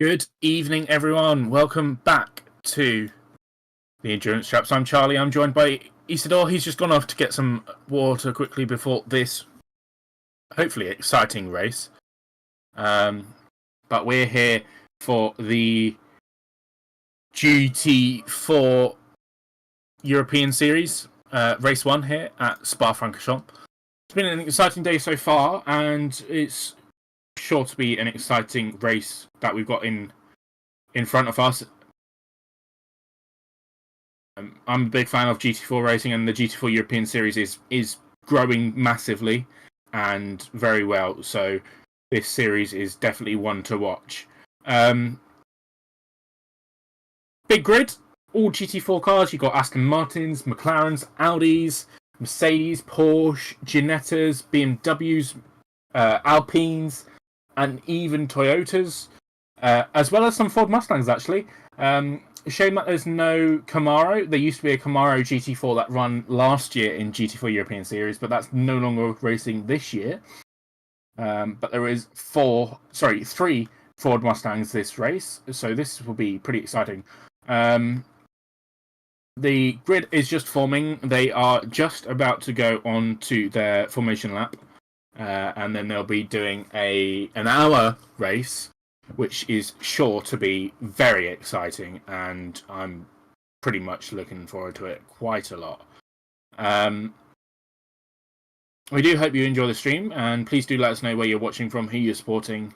Good evening, everyone. Welcome back to the Endurance Chaps. I'm Charlie. I'm joined by Isidor. He's just gone off to get some water quickly before this, hopefully, exciting race. But we're here for the GT4 European Series, race 1 here at Spa-Francorchamps. It's been an exciting day so far, and it's sure to be an exciting race that we've got in front of us. I'm a big fan of GT4 racing, and the GT4 European Series is growing massively and very well. So this series is definitely one to watch. Big grid, all GT4 cars. You've got Aston Martins, McLarens, Audis, Mercedes, Porsche, Ginettas, BMWs, Alpines, and even Toyotas, as well as some Ford Mustangs, actually. Shame that there's no Camaro. There used to be a Camaro GT4 that ran last year in GT4 European Series, but that's no longer racing this year. But there is three Ford Mustangs this race, so this will be pretty exciting. The grid is just forming. They are just about to go on to their formation lap, and then they'll be doing an hour race, which is sure to be very exciting, and I'm pretty much looking forward to it quite a lot. We do hope you enjoy the stream, and please do let us know where you're watching from, who you're supporting,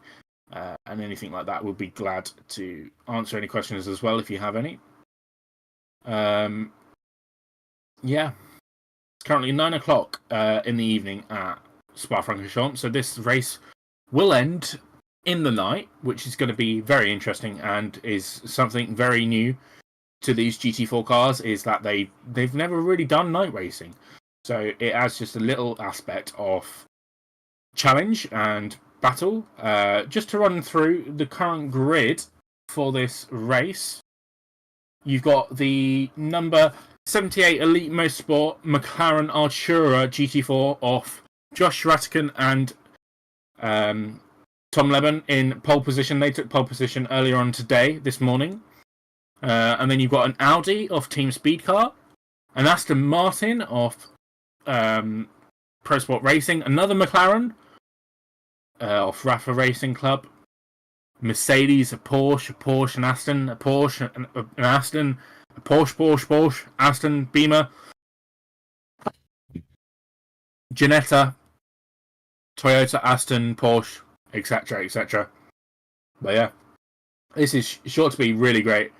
and anything like that. We'll be glad to answer any questions as well if you have any. Yeah, it's currently 9 o'clock in the evening at Spa-Francorchamps, so this race will end in the night, which is going to be very interesting and is something very new to these GT4 cars, is that they've never really done night racing. So it adds just a little aspect of challenge and battle. Just to run through the current grid for this race, you've got the number 78 Elite Motorsport McLaren Artura GT4 off Josh Rattican and Tom Leben in pole position. They took pole position earlier on this morning. And then you've got an Audi off Team Speedcar, an Aston Martin off Pro Sport Racing, another McLaren off Rafa Racing Club, Mercedes, a Porsche, an Aston, a Porsche, an Aston, a Porsche, Aston, Beamer, Ginetta, Toyota, Aston, Porsche, etc. But yeah, this is sure to be really great.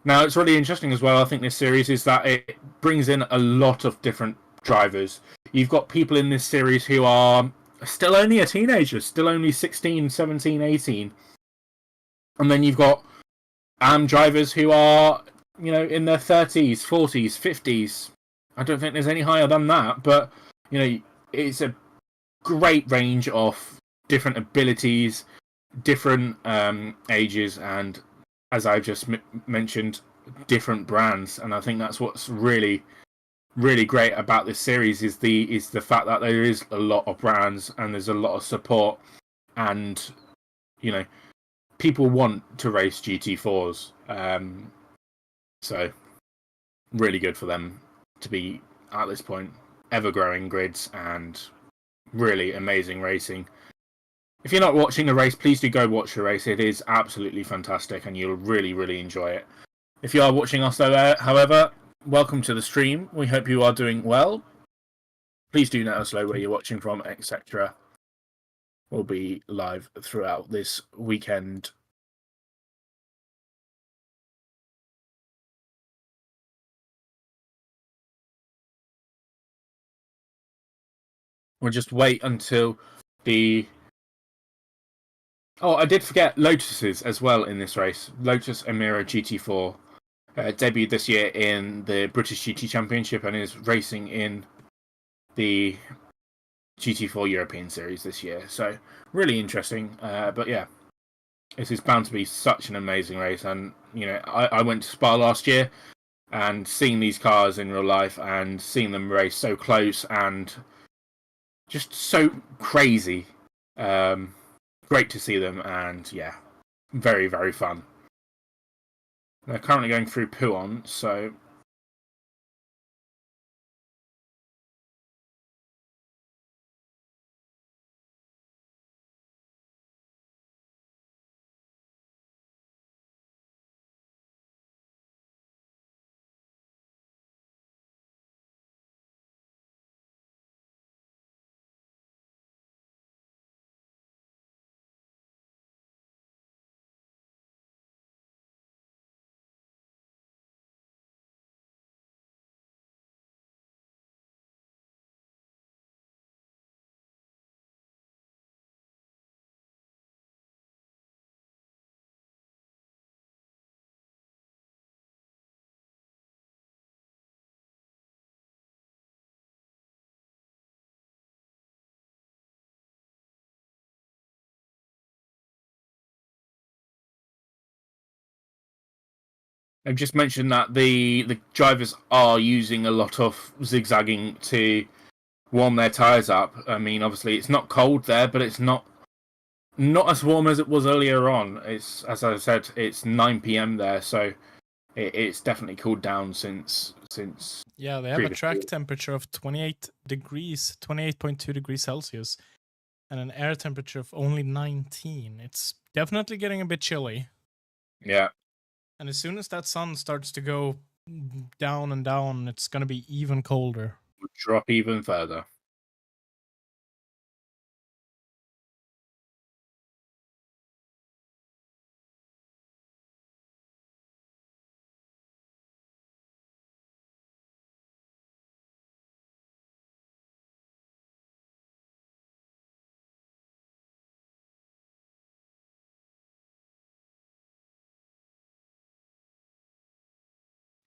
Now, it's really interesting as well, I think, this series, is that it brings in a lot of different drivers. You've got people in this series who are still only a teenager, still only 16, 17, 18. And then you've got drivers who are, in their 30s, 40s, 50s. I don't think there's any higher than that, but, it's a great range of different abilities, different ages, and, as I've just mentioned, different brands. And I think that's what's really, really great about this series is the fact that there is a lot of brands and there's a lot of support, and people want to race GT4s. So really good for them to be at this point, ever growing grids and really amazing racing. If you're not watching the race, please do go watch the race. It is absolutely fantastic, and you'll really, really enjoy it. If you are watching us, however, welcome to the stream. We hope you are doing well. Please do let us know where you're watching from, etc. We'll be live throughout this weekend. We'll just wait until the... Oh, I did forget Lotuses as well in this race. Lotus Emira GT4 debuted this year in the British GT Championship and is racing in the GT4 European Series this year. So really interesting. But yeah, this is bound to be such an amazing race. And I went to Spa last year, and seeing these cars in real life and seeing them race so close and just so crazy. Great to see them, and yeah, very, very fun. They're currently going through Puon, so... I've just mentioned that the drivers are using a lot of zigzagging to warm their tyres up. I mean, obviously, it's not cold there, but it's not as warm as it was earlier on. It's, as I said, it's 9 p.m. there, so it's definitely cooled down since. Yeah, they have a track temperature of 28 degrees, 28.2 degrees Celsius, and an air temperature of only 19. It's definitely getting a bit chilly. Yeah. And as soon as that sun starts to go down and down, it's going to be even colder. Drop even further.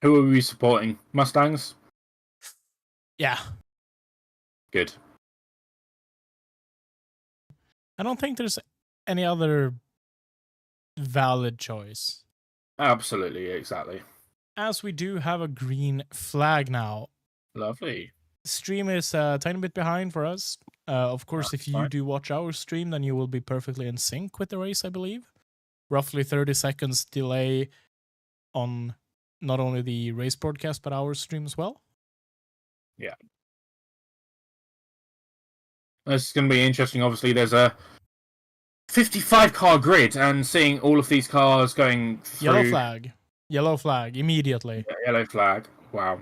Who are we supporting? Mustangs? Yeah. Good. I don't think there's any other valid choice. Absolutely, exactly. As we do have a green flag now. Lovely. Stream is a tiny bit behind for us. Of course, if you do watch our stream, then you will be perfectly in sync with the race, I believe. Roughly 30 seconds delay on not only the race broadcast, but our stream as well. Yeah. This is going to be interesting. Obviously, there's a 55-car grid, and seeing all of these cars going through... Yellow flag. Yellow flag, immediately. Yeah, yellow flag. Wow.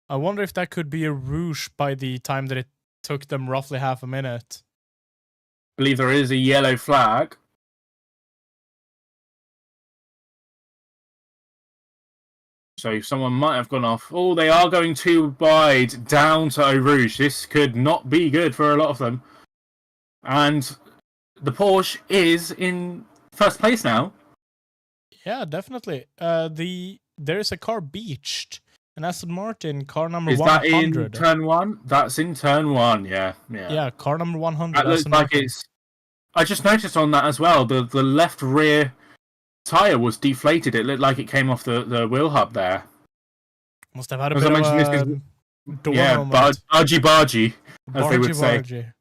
I wonder if that could be a rouge by the time that it took them roughly half a minute. I believe there is a yellow flag. So someone might have gone off. Oh, they are going too wide down to Eau Rouge. This could not be good for a lot of them. And the Porsche is in first place now. Yeah, definitely. There is a car beached. An Aston Martin, car number 100. Is that in turn one? That's in turn one, yeah. Yeah, car number 100. That looks like it's... I just noticed on that as well, the left rear tyre was deflated. It looked like it came off the wheel hub there. Must have had a bit of a argy-bargy, as they would say.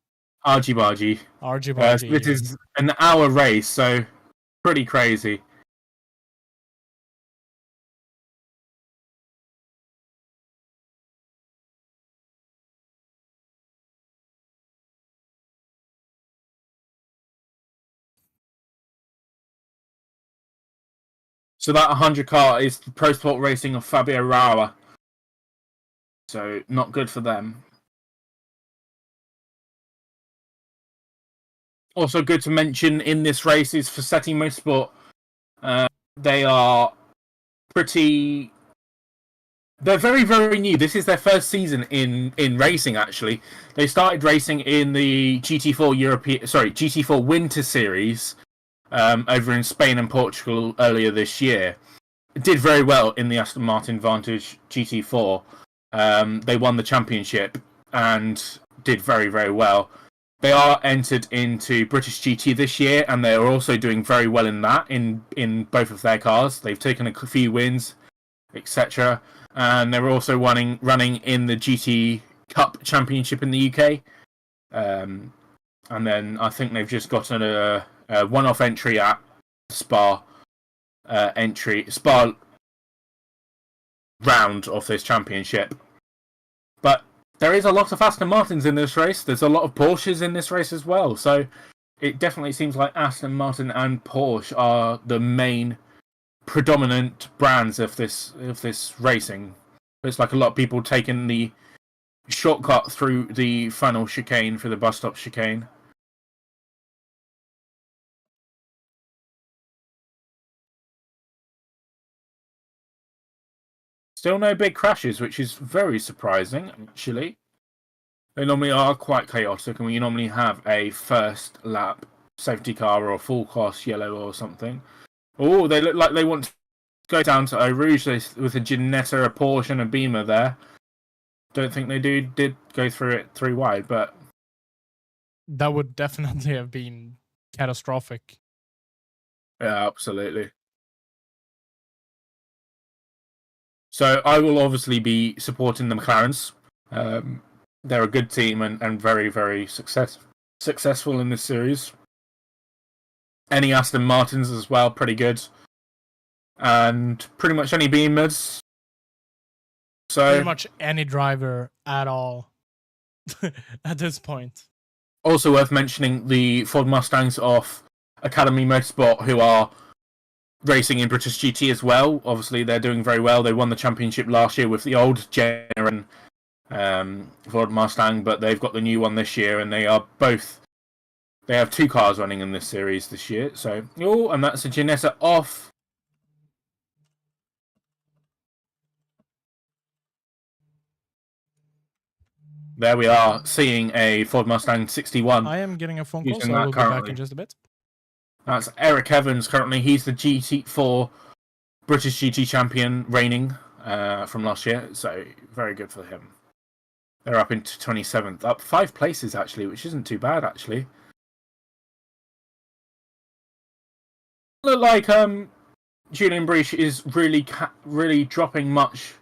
Argy-bargy. Argy-bargy. This is an hour race, so pretty crazy. So that 100 car is the Pro Sport Racing of Fabio Rauer. So not good for them. Also good to mention in this race is Fassetti Motorsport. They are pretty... They're very, very new. This is their first season in racing, actually. They started racing in the GT4 Winter Series over in Spain and Portugal earlier this year. It did very well in the Aston Martin Vantage GT4. They won the championship and did very, very well. They are entered into British GT this year, and they are also doing very well in that, in both of their cars. They've taken a few wins, etc. And they're also running in the GT Cup Championship in the UK. And then I think they've just gotten a one-off entry at Spa Spa round of this championship. But there is a lot of Aston Martins in this race. There's a lot of Porsches in this race as well. So it definitely seems like Aston Martin and Porsche are the main predominant brands of this racing. It's like a lot of people taking the shortcut through the final chicane, for the bus stop chicane. Still no big crashes, which is very surprising, actually. They normally are quite chaotic, and we normally have a first lap safety car or full course yellow or something. Oh, they look like they want to go down to Eau Rouge with a Ginetta, a Porsche, and a Beamer there. Don't think they did go through it 3 wide, but that would definitely have been catastrophic. Yeah, absolutely. So I will obviously be supporting the McLarens. They're a good team and very, very successful in this series. Any Aston Martins as well, pretty good. And pretty much any Beamers. So pretty much any driver at all at this point. Also worth mentioning the Ford Mustangs of Academy Motorsport, who are racing in British GT as well. Obviously, they're doing very well. They won the championship last year with the old generation Ford Mustang, but they've got the new one this year, and they have 2 cars running in this series this year. So, and that's a Ginetta off. There we are, seeing a Ford Mustang 61. I am getting a phone call, so I will be back in just a bit. That's Eric Evans currently. He's the GT4 British GT champion reigning from last year, so very good for him. They're up into 27th, up 5 places actually, which isn't too bad actually. Look like Julian Breach is really dropping much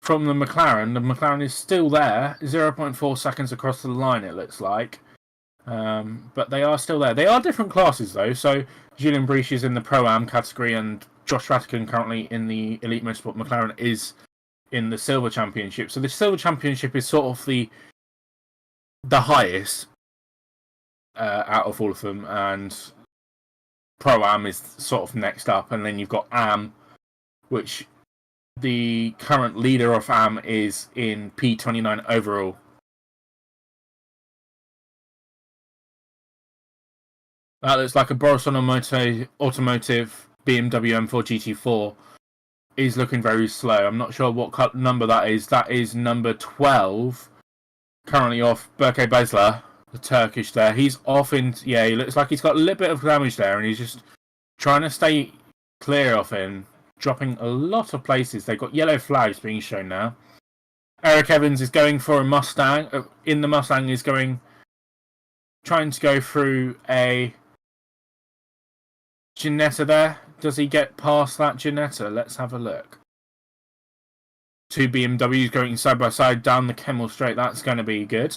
from the McLaren. The McLaren is still there, 0.4 seconds across the line, it looks like. But they are still there. They are different classes, though. So Julian Breach is in the Pro-Am category, and Josh Ratican currently in the Elite Motorsport McLaren is in the Silver Championship. So the Silver Championship is sort of the highest out of all of them, and Pro-Am is sort of next up, and then you've got Am, which the current leader of Am is in P29 overall. That looks like a Boris Automotive BMW M4 GT4 is looking very slow. I'm not sure what number that is. That is number 12. Currently off Berke Besler, the Turkish there. He's off in... Yeah, he looks like he's got a little bit of damage there, and he's just trying to stay clear of him. Dropping a lot of places. They've got yellow flags being shown now. Eric Evans is going for a Mustang. In the Mustang is trying to go through a Ginetta there. Does he get past that Ginetta? Let's have a look. 2 BMWs going side by side down the Kemmel Straight. That's going to be good.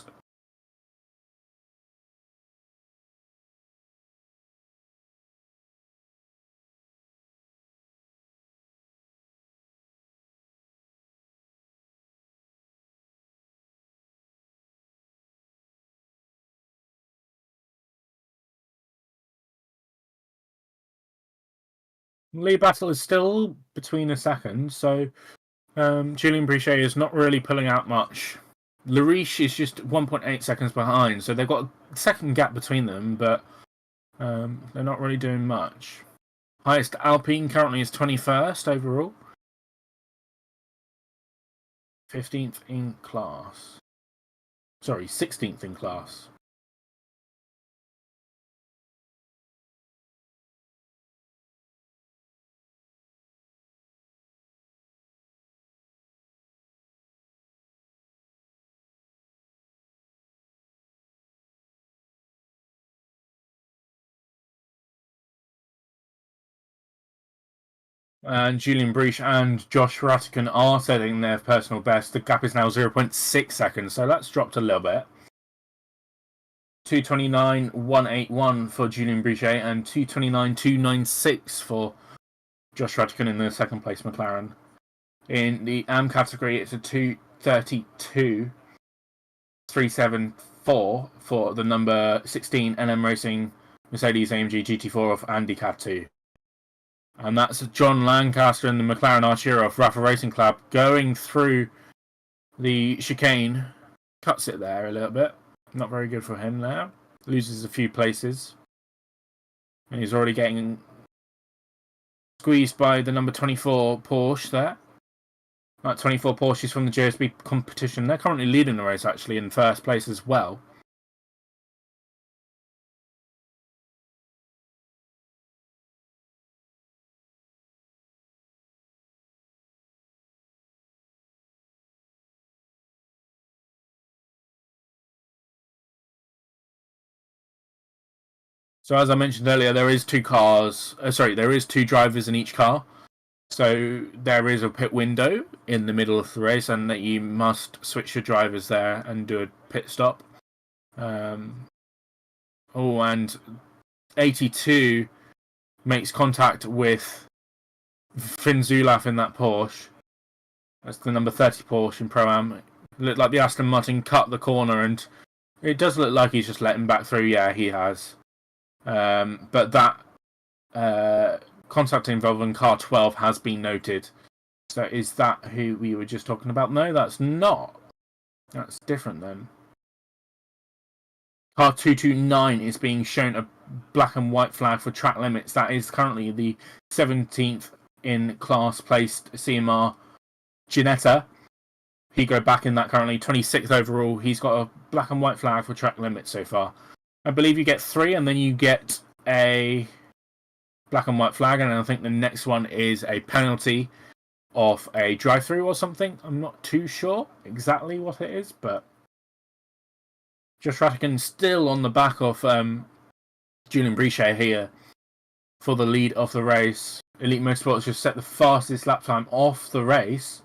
Lead battle is still between a second, so Julian Brichet is not really pulling out much. Lariche is just 1.8 seconds behind, so they've got a second gap between them, but they're not really doing much. Highest Alpine currently is 21st overall. 15th in class. Sorry, 16th in class. And Julian Breach and Josh Ratican are setting their personal best. The gap is now 0.6 seconds, so that's dropped a little bit. 229.181 for Julien Briget and 229.296 for Josh Rudkin in the second place McLaren. In the AM category, it's a 232.374 for the number 16 NM Racing Mercedes-AMG GT4 of Andy Cat2. And that's John Lancaster and the McLaren Artura of Rafa Racing Club going through the chicane. Cuts it there a little bit. Not very good for him now. Loses a few places. And he's already getting squeezed by the number 24 Porsche there. That 24 Porsches from the JSB competition. They're currently leading the race, actually, in first place as well. So as I mentioned earlier, there is two cars. There is two drivers in each car. So there is a pit window in the middle of the race, and that you must switch your drivers there and do a pit stop. And 82 makes contact with Finn Zulaf in that Porsche. That's the number 30 Porsche in Pro-Am. Looked like the Aston Martin cut the corner, and it does look like he's just let him back through. Yeah, he has. But that contact involving car 12 has been noted. So is that who we were just talking about? No, that's not. That's different then. Car 229 is being shown a black and white flag for track limits. That is currently the 17th in class placed CMR Ginetta. He go back in that currently, 26th overall. He's got a black and white flag for track limits so far. I believe you get 3, and then you get a black and white flag, and I think the next one is a penalty of a drive-through or something. I'm not too sure exactly what it is, but Josh Ratigan still on the back of Julien Briget here for the lead of the race. Elite Motorsports just set the fastest lap time off the race,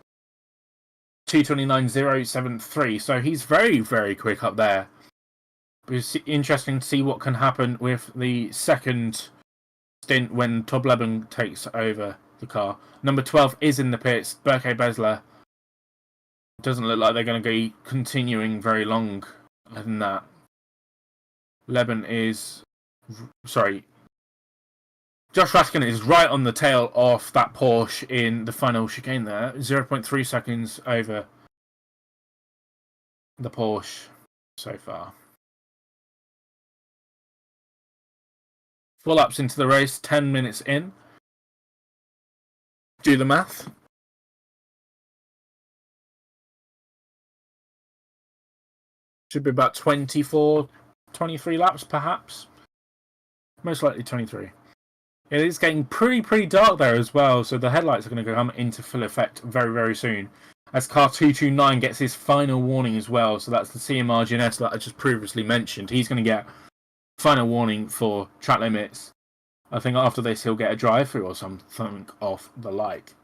2:29.073. So he's very, very quick up there. It's interesting to see what can happen with the second stint when Tob Leben takes over the car. Number 12 is in the pits, Berke Besler. Doesn't look like they're going to be continuing very long than that. Leben is... Sorry. Josh Raskin is right on the tail of that Porsche in the final chicane there. 0.3 seconds over the Porsche so far. 4 laps into the race, 10 minutes in. Do the math. Should be about 24, 23 laps perhaps. Most likely 23. It is getting pretty dark there as well, so the headlights are going to come into full effect very, very soon. As car 229 gets his final warning as well, so that's the CMR GNS that I just previously mentioned. He's going to get final warning for track limits. I think after this he'll get a drive-through or something of the like.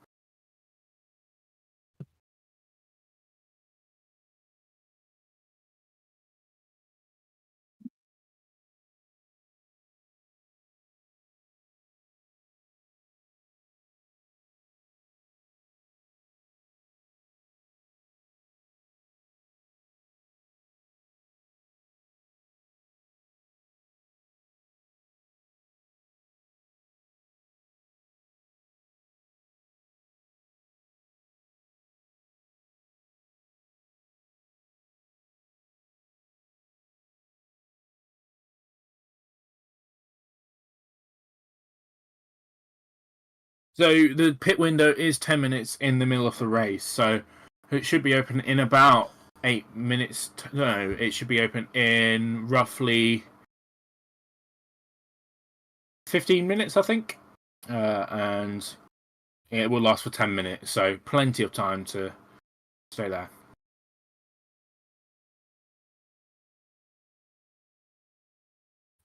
So the pit window is 10 minutes in the middle of the race, so it should be open in about 8 minutes. No, it should be open in roughly 15 minutes, I think. And it will last for 10 minutes, so plenty of time to stay there.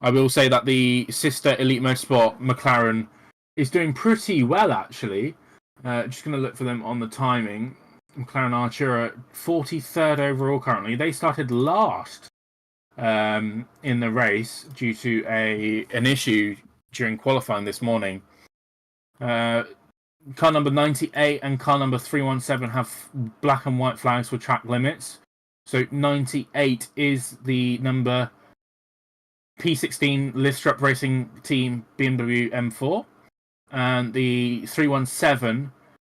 I will say that the sister Elite Motorsport McLaren is doing pretty well, actually. Just going to look for them on the timing. McLaren Artura, 43rd overall currently. They started last in the race due to an issue during qualifying this morning. Car number 98 and car number 317 have black and white flags for track limits. So 98 is the number P16 Liftstrap Racing Team BMW M4, and the 317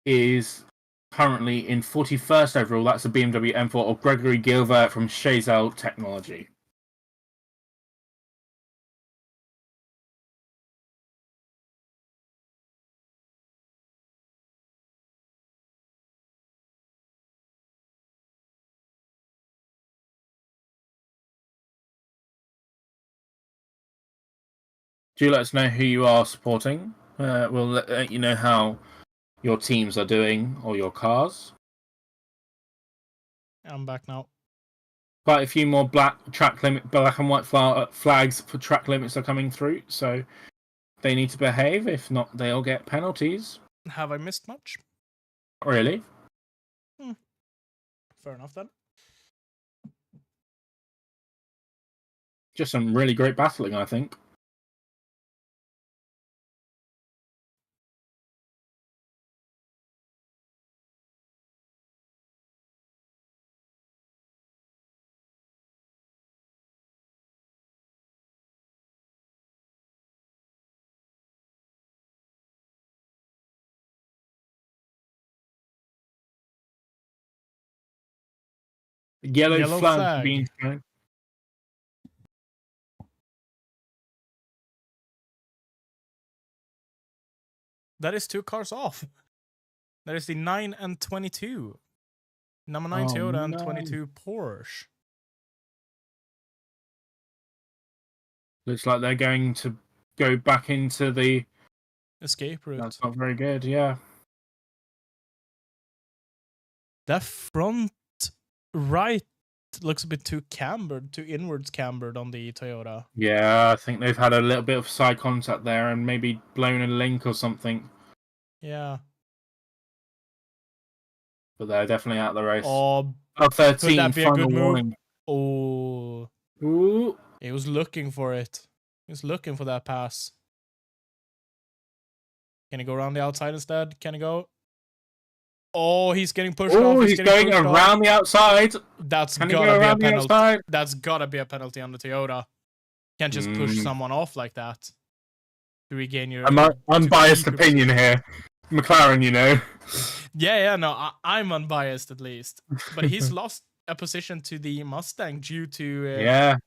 is currently in 41st overall. That's a BMW M4 of Gregory Gilbert from Chazelle Technology. Do let us know who you are supporting. We'll let you know how your teams are doing or your cars. I'm back now. Quite a few more black and white flags for track limits are coming through, so they need to behave. If not, they'll get penalties. Have I missed much? Not really. Fair enough then. Just some really great battling, I think. Yellow flag being thrown. That is 2 cars off. That is the 9 and 22. Number 9 Toyota and 22 Porsche. Looks like they're going to go back into the escape route. That's not very good, yeah. That front right looks a bit too inwards cambered on the Toyota. Yeah, I think they've had a little bit of side contact there and maybe blown a link or something. Yeah. But they're definitely out of the race. Oh, 13, could that be a good warning. move? Oh. Ooh. He was looking for it. He was looking for that pass. Can he go around the outside instead? Can he go? Oh, he's getting pushed off. Oh, he's going around the outside. That's gotta be a penalty. That's gotta be a penalty on the Toyota. Can't just push someone off like that to regain your. Unbiased opinion here, McLaren. You know. Yeah, no, I'm unbiased at least. But he's lost a position to the Mustang due to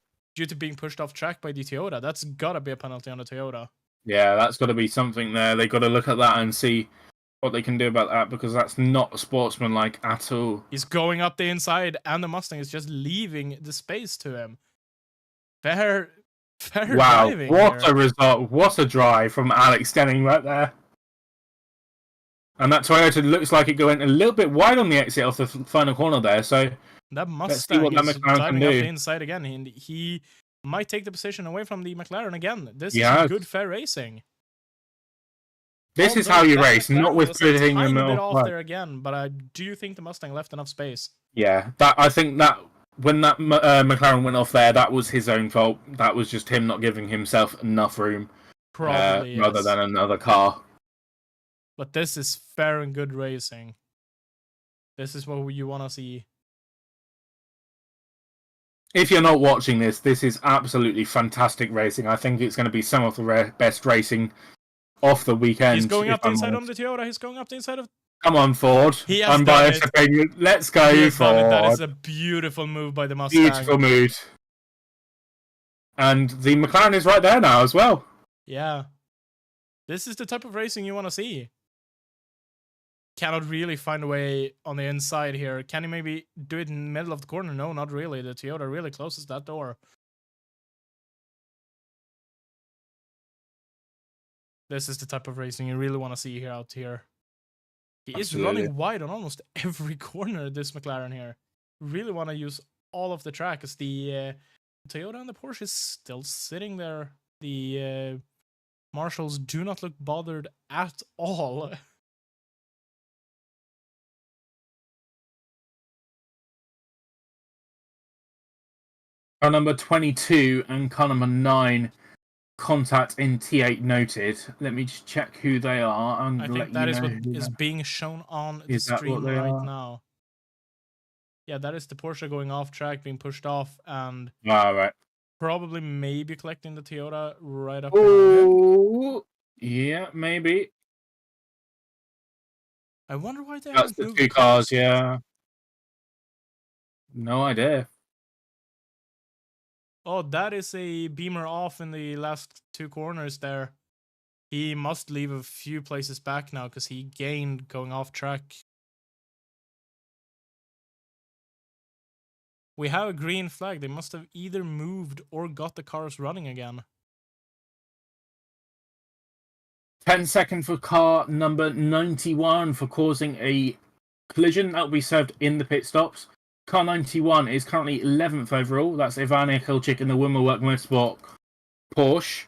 being pushed off track by the Toyota. That's gotta be a penalty on the Toyota. Yeah, that's got to be something there. They got to look at that and see what they can do about that, because that's not sportsmanlike at all. He's going up the inside, and the Mustang is just leaving the space to him. Fair driving. What a result! What a drive from Alex Denning right there. And that Toyota looks like it going a little bit wide on the exit off the final corner there. So that Mustang is driving up the inside again, and he might take the position away from the McLaren again. This is good fair racing. This is how you race, not with putting them off there again. But I do think the Mustang left enough space. Yeah, I think that when that McLaren went off there, that was his own fault. That was just him not giving himself enough room, probably rather than another car. But this is fair and good racing. This is what you want to see. If you're not watching this, this is absolutely fantastic racing. I think it's going to be some of the best racing off the weekend. He's going up the inside on the Toyota. He's going up the inside of... Come on, Ford. Unbiased opinion. Let's go, Ford. That is a beautiful move by the Mustang. Beautiful move. And the McLaren is right there now as well. Yeah. This is the type of racing you want to see. Cannot really find a way on the inside here. Can he maybe do it in the middle of the corner? No, not really. The Toyota really closes that door. This is the type of racing you really want to see here out here. He is running wide on almost every corner, this McLaren here. Really want to use all of the track, as the Toyota and the Porsche is still sitting there. The Marshalls do not look bothered at all. Car number 22 and car number 9, contact in T8 noted. Let me just check who they are. I think that is what is being shown on the stream right now. Yeah, that is the Porsche going off track, being pushed off, and right. Probably maybe collecting the Toyota right up behind him. Yeah, maybe. I wonder why they That's haven't the moved 2 cars, yeah. No idea. Oh, that is a Beamer off in the last 2 corners there. He must leave a few places back now because he gained going off track. We have a green flag. They must have either moved or got the cars running again. 10 seconds for car number 91 for causing a collision. That will be served in the pit stops. Car 91 is currently 11th overall. That's Ivana Kilchik in the Wimmelwerk Motorsport Porsche.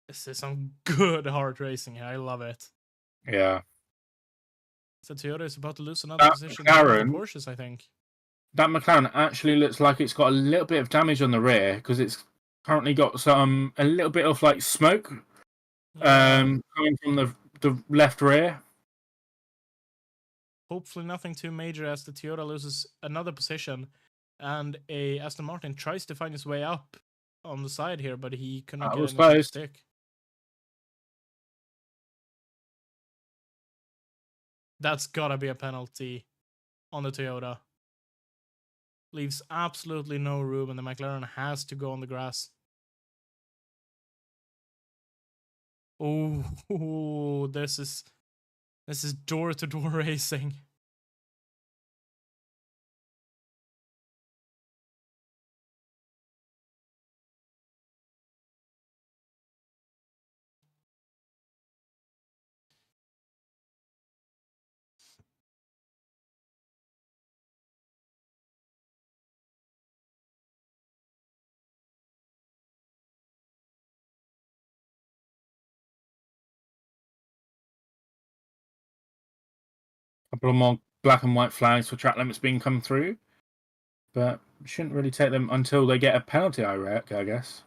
This is some good hard racing here. I love it. Yeah. So Toyota is about to lose another position to the Porsches, I think. That McLaren actually looks like it's got a little bit of damage on the rear because it's currently got a little bit of like smoke coming from the left rear. Hopefully nothing too major as the Toyota loses another position and a Aston Martin tries to find his way up on the side here, but he could not get anything to stick. That's gotta be a penalty on the Toyota. Leaves absolutely no room, and the McLaren has to go on the grass. Oh, this is door-to-door racing. A couple of more black and white flags for track limits being come through, but shouldn't really take them until they get a penalty, I guess.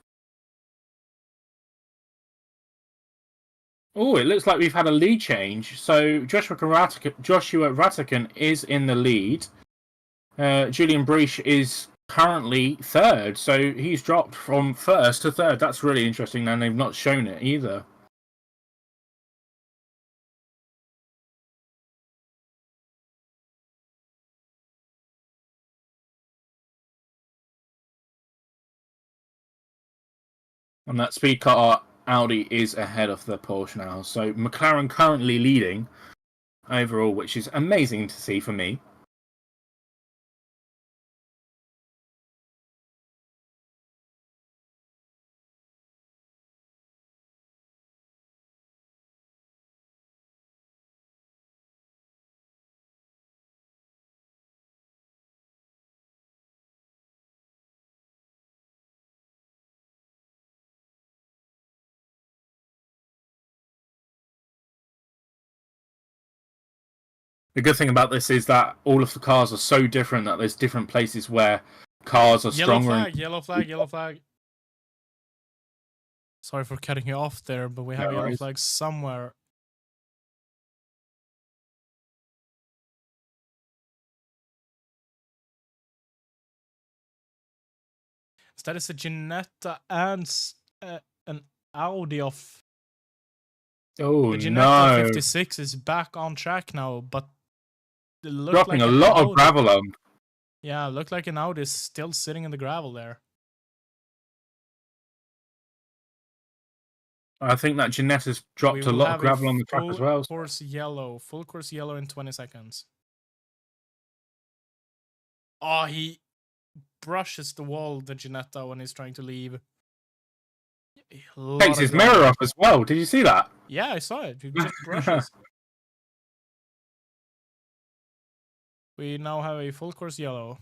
Oh, it looks like we've had a lead change. So Joshua Ratican is in the lead. Julian Breach is currently third, so he's dropped from first to third. That's really interesting, and they've not shown it either. And that speed car Audi is ahead of the Porsche now. So McLaren currently leading overall, which is amazing to see for me. The good thing about this is that all of the cars are so different that there's different places where cars are stronger. Yellow flag. Sorry for cutting you off there, but we have a yellow flag somewhere. So that is a Ginetta and an Audi off. Oh, the Ginetta 56 is back on track now, but dropping like a lot of gravel on. Yeah, looked like an Audi is still sitting in the gravel there. I think that Ginetta's dropped a lot of gravel on the track as well. Full course yellow in 20 seconds. Oh, he brushes the wall, the Ginetta, when he's trying to leave. Takes his mirror off as well. Did you see that? Yeah, I saw it. He just brushes. We now have a full course yellow.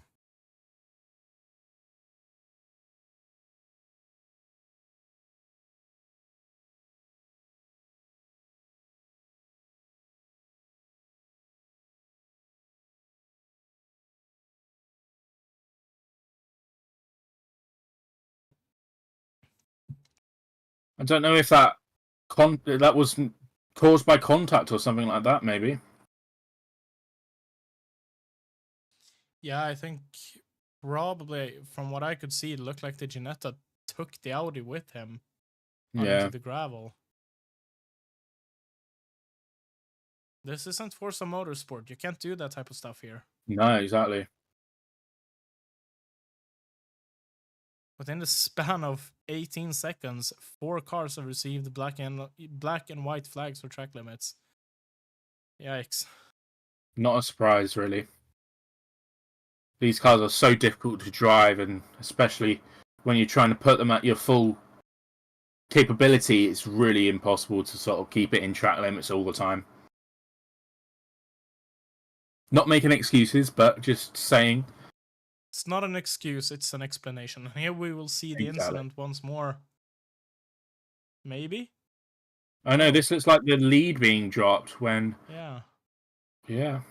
I don't know if that was caused by contact or something like that, maybe. Yeah, I think probably from what I could see, it looked like the Ginetta took the Audi with him onto the gravel. This isn't Forza Motorsport. You can't do that type of stuff here. No, exactly. Within the span of 18 seconds, 4 cars have received black and white flags for track limits. Yikes. Not a surprise, really. These cars are so difficult to drive, and especially when you're trying to put them at your full capability, it's really impossible to sort of keep it in track limits all the time. Not making excuses, but just saying. It's not an excuse, it's an explanation. And here we will see the incident once more. Maybe? I know, this looks like the lead being dropped when... Yeah. Yeah.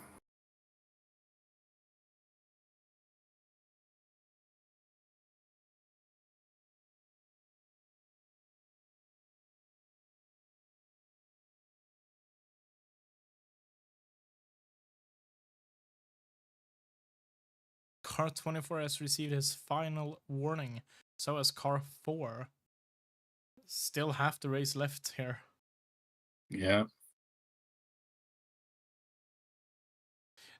Car 24 has received his final warning. So has Car 4. Still half the race left here. Yeah.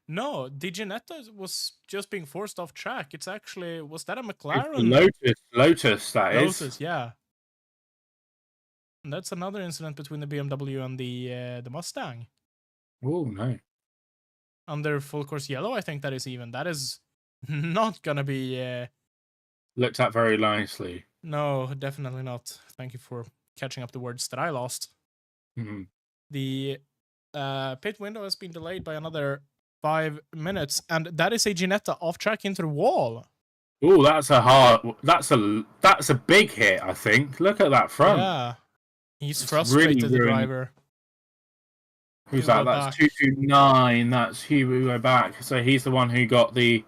No, the Ginetta was just being forced off track. It's actually... Was that a It's McLaren? Lotus, that is. Lotus, yeah. And that's another incident between the BMW and the Mustang. Oh, no. Under full course yellow, I think that is even. That is not gonna be... Looked at very nicely. No, definitely not. Thank you for catching up the words that I lost. Mm-hmm. The pit window has been delayed by another 5 minutes, and that is a Ginetta off track into the wall. Oh, that's a big hit, I think. Look at that front. Yeah. He's frustrated, really the driver. Who's that? That's 229. That's Hugo back. So he's the one who got the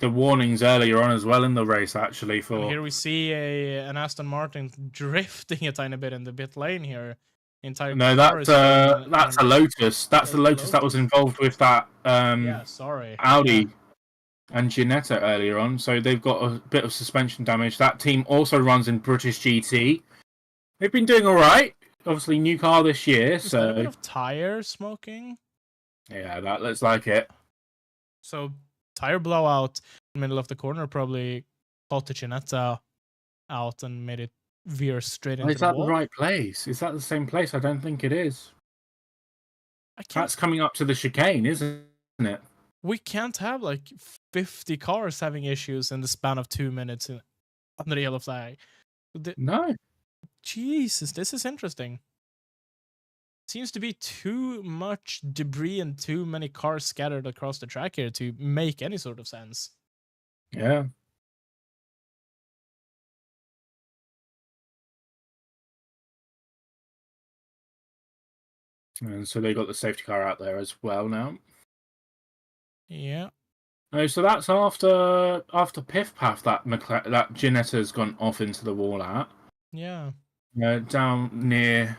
warnings earlier on as well in the race, actually. For and here we see an Aston Martin drifting a tiny bit in the pit lane here. No, that's a Lotus. That's the Lotus that was involved with that Audi and Ginetta earlier on. So they've got a bit of suspension damage. That team also runs in British GT. They've been doing all right. Obviously, new car this year. Is that a bit of tire smoking? Yeah, that looks like it. So tire blowout in the middle of the corner probably caught the Ginetta out and made it veer straight into the wall. Is that the right place? Is that the same place? I don't think it is. That's coming up to the chicane, isn't it? We can't have like 50 cars having issues in the span of 2 minutes under the yellow flag. No. Jesus, this is interesting. Seems to be too much debris and too many cars scattered across the track here to make any sort of sense. Yeah. And so they got the safety car out there as well now. Yeah. Oh, so that's after Piff Paff that Ginetta's gone off into the wall at. Yeah. Down near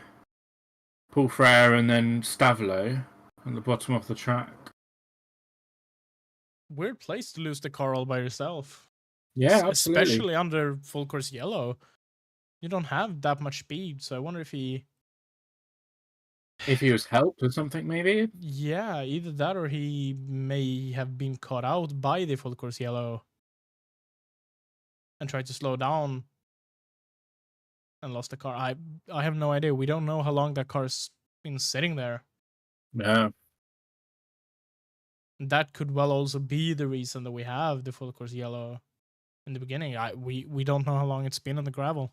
Paul Frere and then Stavelo at the bottom of the track. Weird place to lose the car all by yourself. Yeah, absolutely. Especially under full course yellow. You don't have that much speed, so I wonder if he was helped or something, maybe? Yeah, either that or he may have been caught out by the full course yellow and tried to slow down and lost the car. I have no idea. We don't know how long that car's been sitting there. Yeah. That could well also be the reason that we have the full course yellow in the beginning. We don't know how long it's been on the gravel.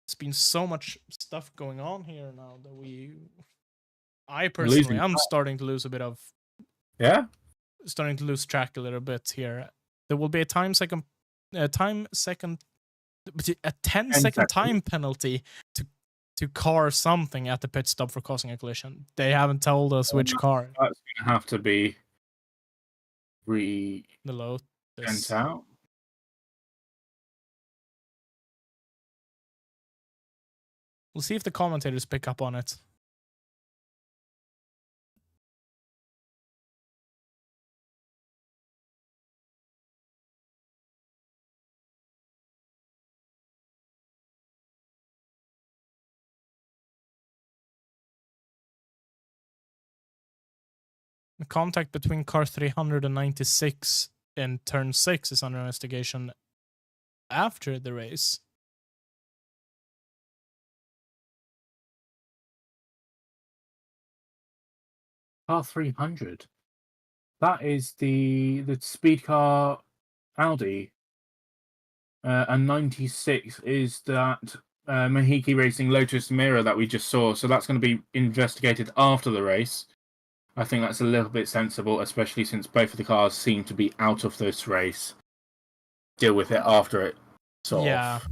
It's been so much stuff going on here now that I personally am starting to lose a bit of Yeah. Starting to lose track a little bit here. There will be a 10-second time penalty to car something at the pit stop for causing a collision. They haven't told us which car. That's going to have to be the Lotus sent out. We'll see if the commentators pick up on it. The contact between car 396 and turn 6 is under investigation after the race. Car 300. That is the speed car Audi. And 96 is that Mahiki Racing Lotus Mira that we just saw. So that's going to be investigated after the race. I think that's a little bit sensible, especially since both of the cars seem to be out of this race. Deal with it after it, sort of.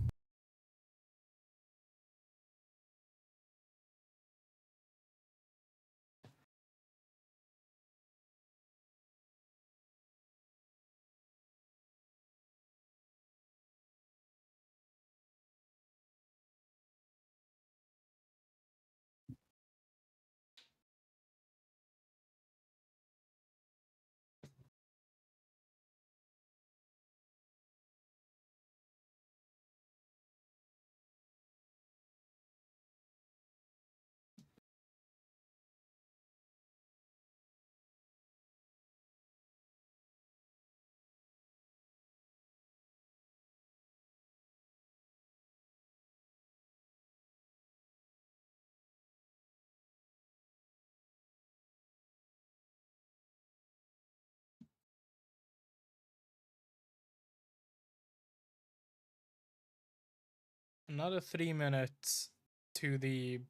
Another 3 minutes to the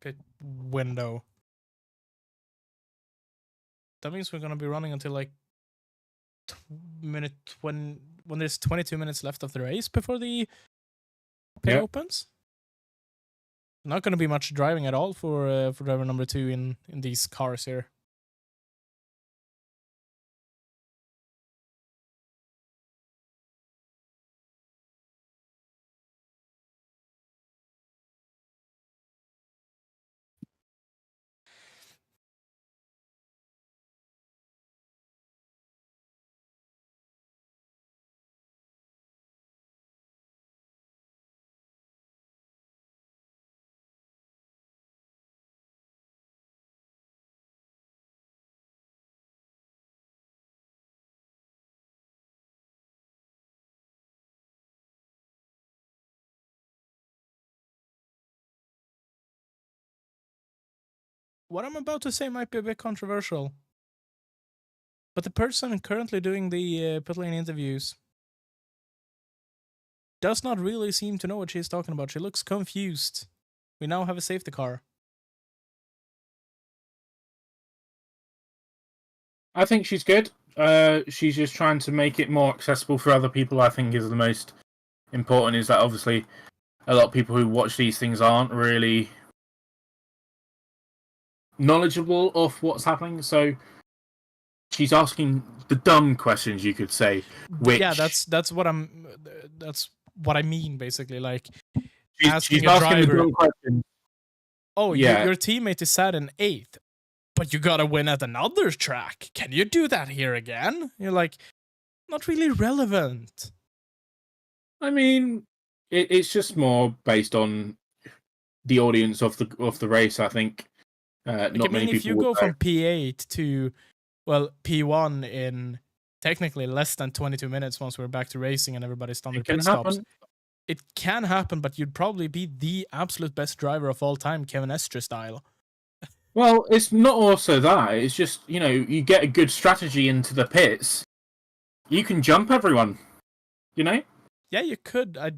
pit window. That means we're going to be running until like when there's 22 minutes left of the race before the pit opens. Not going to be much driving at all for driver number 2 in these cars here. What I'm about to say might be a bit controversial, but the person currently doing the pit lane interviews does not really seem to know what she's talking about. She looks confused. We now have a safety car. I think she's good. She's just trying to make it more accessible for other people. I think is the most important. Is that obviously a lot of people who watch these things aren't really knowledgeable of what's happening. So she's asking the dumb questions, you could say. Which that's what I mean basically. Like she's asking the dumb questions. Oh, yeah. Your teammate is sat in 8th, but you gotta win at another track. Can you do that here again? You're like, not really relevant. I mean, it's just more based on the audience of the race. I think. Not many people. If you go from P8 to P1 in technically less than 22 minutes, once we're back to racing and everybody's done their pit stops, it can happen. But you'd probably be the absolute best driver of all time, Kevin Estre style. Well, it's not also that. It's just, you get a good strategy into the pits, you can jump everyone. Yeah, you could. I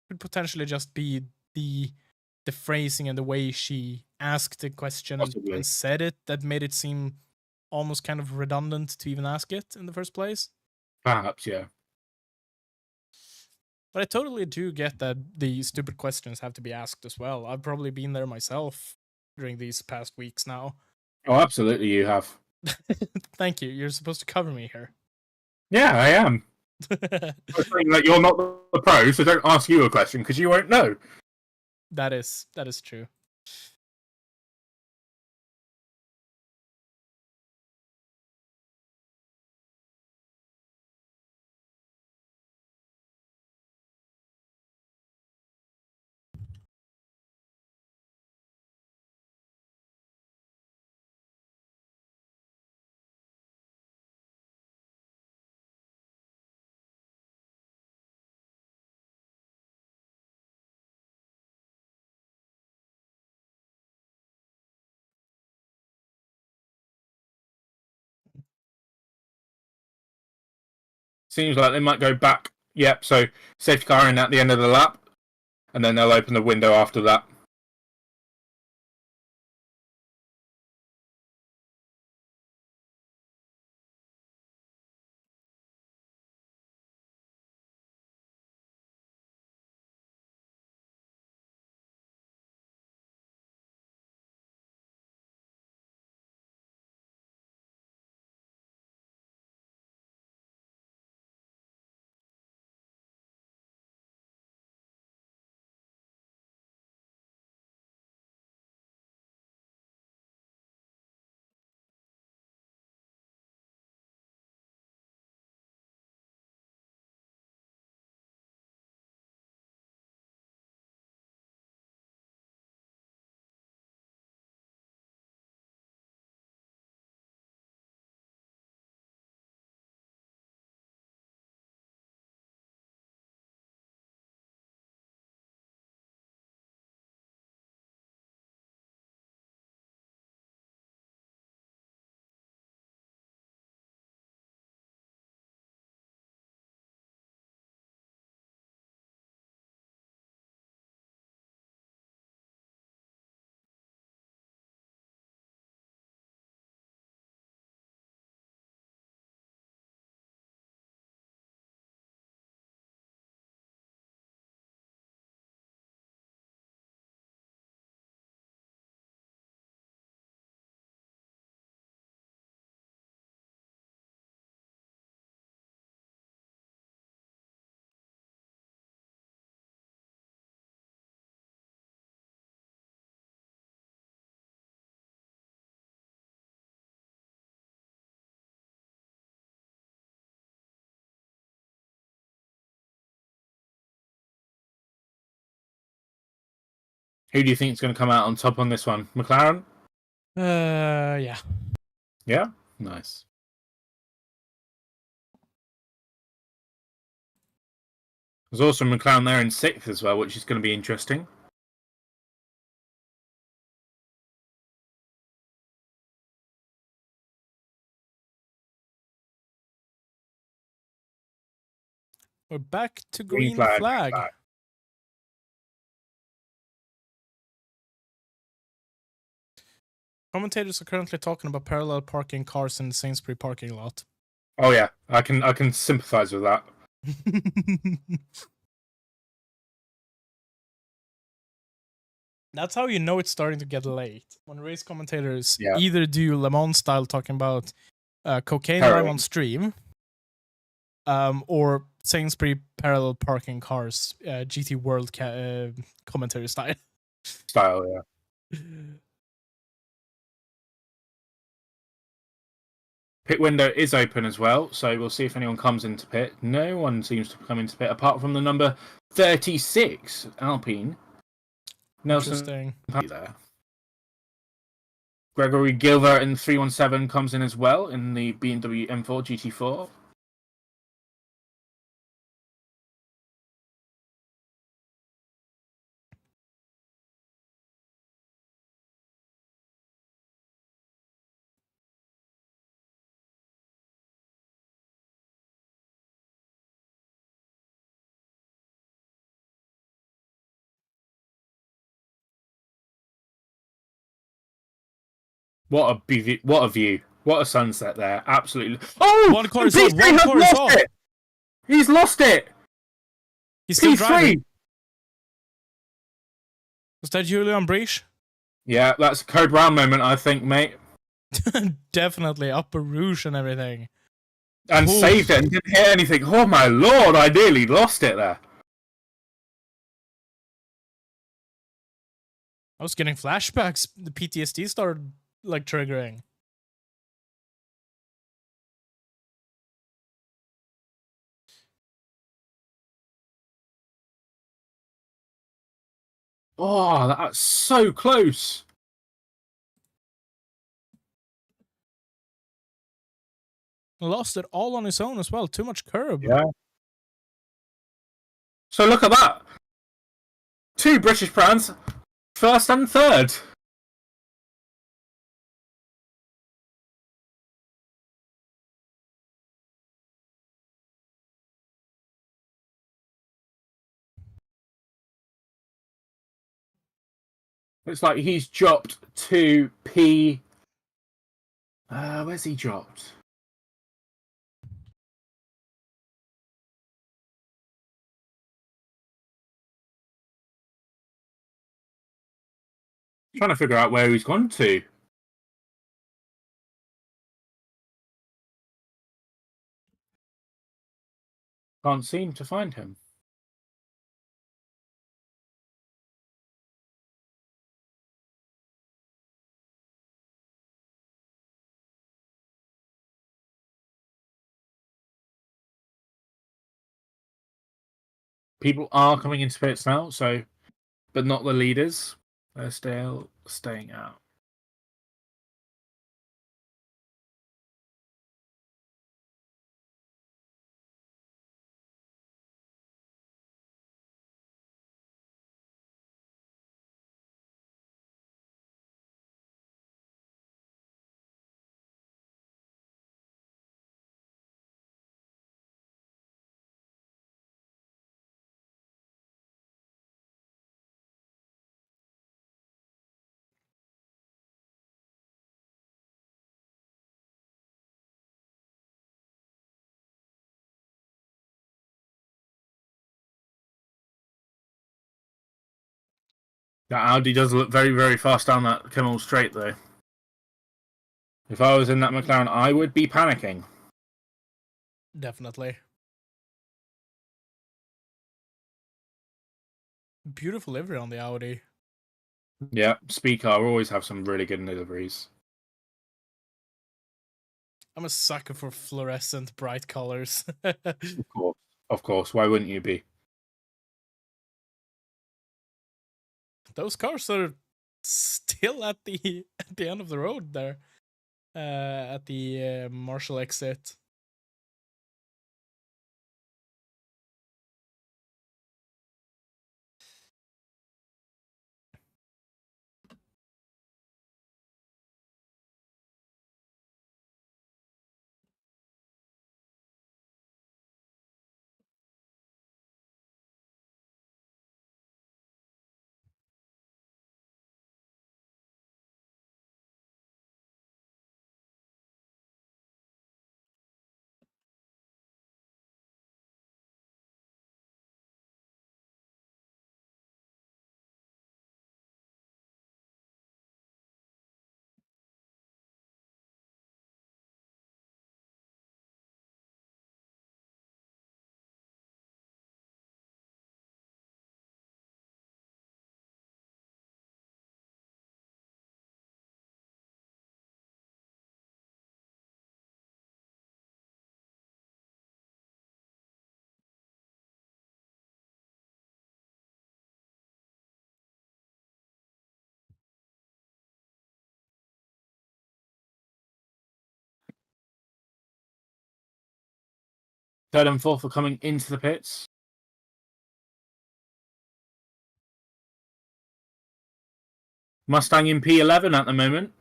could potentially just be the phrasing and the way she asked the question and said it that made it seem almost kind of redundant to even ask it in the first place. Perhaps, yeah. But I totally do get that the stupid questions have to be asked as well. I've probably been there myself during these past weeks now. Oh, absolutely, you have. Thank you. You're supposed to cover me here. Yeah, I am. I'm saying that you're not the pro, so don't ask you a question because you won't know. That is true. Seems like they might go back. Yep, so safety car in at the end of the lap, and then they'll open the window after that. Who do you think is going to come out on top on this one? McLaren? Yeah. Yeah? Nice. There's also McLaren there in 6th as well, which is going to be interesting. We're back to green flag. Commentators are currently talking about parallel parking cars in the Sainsbury parking lot. Oh yeah, I can sympathise with that. That's how you know it's starting to get late. When race commentators either do Le Mans style talking about cocaine live on stream, or Sainsbury parallel parking cars, GT World commentary style. Yeah. Pit window is open as well, so we'll see if anyone comes into pit. No one seems to come into pit apart from the number 36 Alpine. Nelson there. Gregory Gilver in 317 comes in as well in the BMW M4 GT4. What a view! What a sunset there. Absolutely. Oh! One car is on. P3 One has car is lost off. it! He's lost it! He's still driving. P3! Was that Julian Breach? Yeah, that's a Code Brown moment, I think, mate. Definitely. Upper Rouge and everything. And saved it and didn't hit anything. Oh my lord, I nearly lost it there. I was getting flashbacks. The PTSD started, like, triggering. Oh, that's so close. Lost it all on his own as well. Too much curb. Yeah. So look at that. 2 British brands, first and third. Looks like he's dropped to P. Where's he dropped? Trying to figure out where he's gone to. Can't seem to find him. People are coming into pits now, so, but not the leaders. They're still staying out. That Audi does look very, very fast down that Kimmel straight, though. If I was in that McLaren, I would be panicking. Definitely. Beautiful livery on the Audi. Yeah, Speedcar always have some really good deliveries. I'm a sucker for fluorescent bright colors. Of course. Why wouldn't you be? Those cars are still at the end of the road there, at the Marshall exit. Third and fourth are coming into the pits. Mustang in P11 at the moment.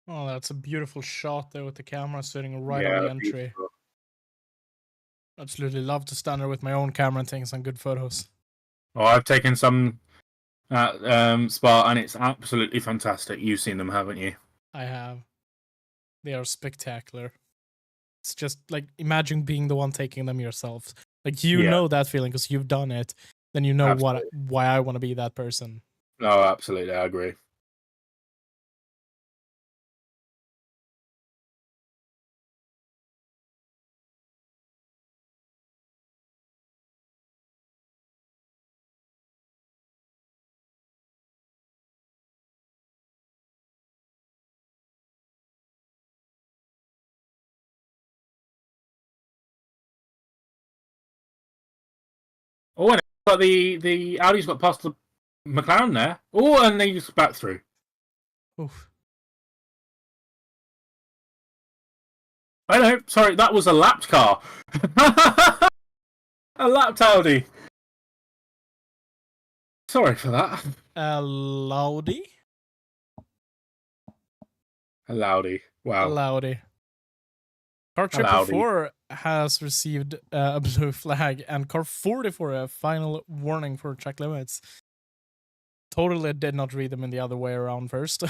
Oh, that's a beautiful shot there with the camera sitting right on the entry. Beautiful. Absolutely love to stand there with my own camera and take some good photos. Oh, I've taken some at Spa, and it's absolutely fantastic. You've seen them, haven't you? I have. They are spectacular. It's just like imagine being the one taking them yourself. Like you know that feeling because you've done it. Then you know why I want to be that person. No, absolutely, I agree. Oh, and but the Audi's got past the McLaren there. Oh, and they just back through. Oof. I know. Sorry, that was a lapped car. A lapped Audi. Sorry for that. Laudi? A Laudi. Wow. Laudi. Car 4 has received a blue flag, and car 44 a final warning for track limits. Totally did not read them in the other way around first.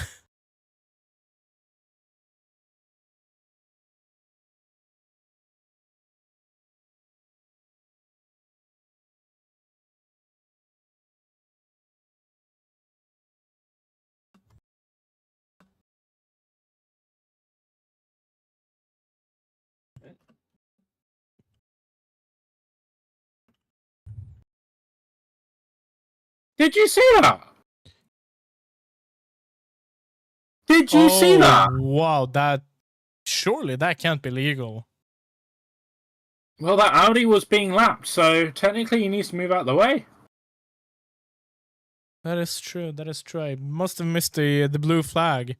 Did you see that? Did you see that? Wow, surely that can't be legal. Well, that Audi was being lapped, so technically he needs to move out of the way. That is true. That is true. I must have missed the blue flag.